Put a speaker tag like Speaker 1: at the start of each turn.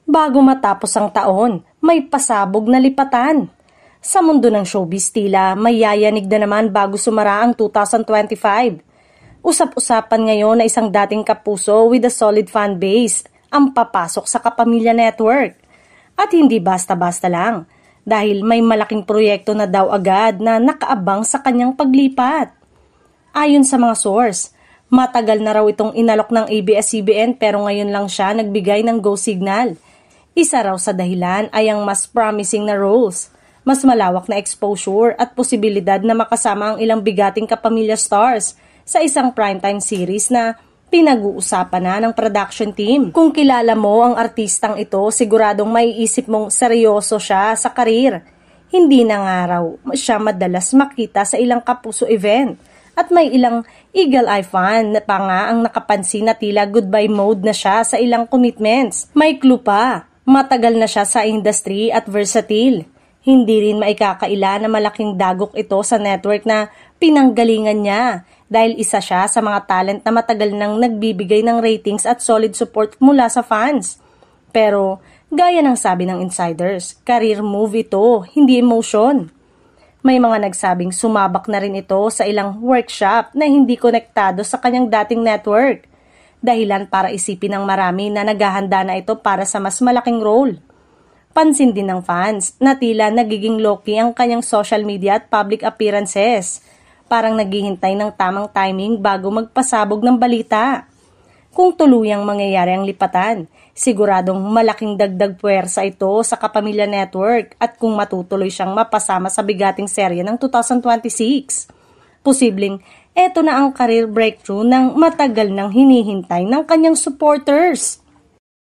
Speaker 1: Bago matapos ang taon, may pasabog na lipatan. Sa mundo ng showbiz tila, may yayanig na naman bago sumara ang 2025. Usap-usapan ngayon na isang dating kapuso with a solid fan base ang papasok sa Kapamilya Network. At hindi basta-basta lang, dahil may malaking proyekto na daw agad na nakaabang sa kanyang paglipat. Ayon sa mga source, matagal na raw itong inalok ng ABS-CBN pero ngayon lang siya nagbigay ng go signal. Isa raw sa dahilan ay ang mas promising na roles, mas malawak na exposure at posibilidad na makasama ang ilang bigating kapamilya stars sa isang primetime series na pinag-uusapan na ng production team. Kung kilala mo ang artistang ito, siguradong maiisip mong seryoso siya sa karir. Hindi na nga raw siya madalas makita sa ilang kapuso event. At may ilang eagle eye fan pa nga ang nakapansin na tila goodbye mode na siya sa ilang commitments. May clue pa, matagal na siya sa industry at versatile. Hindi rin maikakaila na malaking dagok ito sa network na pinanggalingan niya dahil isa siya sa mga talent na matagal nang nagbibigay ng ratings at solid support mula sa fans. Pero gaya ng sabi ng insiders, career move ito, hindi emotion. May mga nagsabing sumabak na rin ito sa ilang workshop na hindi konektado sa kanyang dating network. Dahilan para isipin ng marami na naghahanda na ito para sa mas malaking role. Pansin din ng fans na tila nagiging low-key ang kanyang social media at public appearances. Parang naghihintay ng tamang timing bago magpasabog ng balita. Kung tuluyang mangyayari ang lipatan, siguradong malaking dagdag puwersa ito sa Kapamilya Network at kung matutuloy siyang mapasama sa bigating serye ng 2026. Posibleng eto na ang career breakthrough ng matagal nang hinihintay ng kanyang supporters.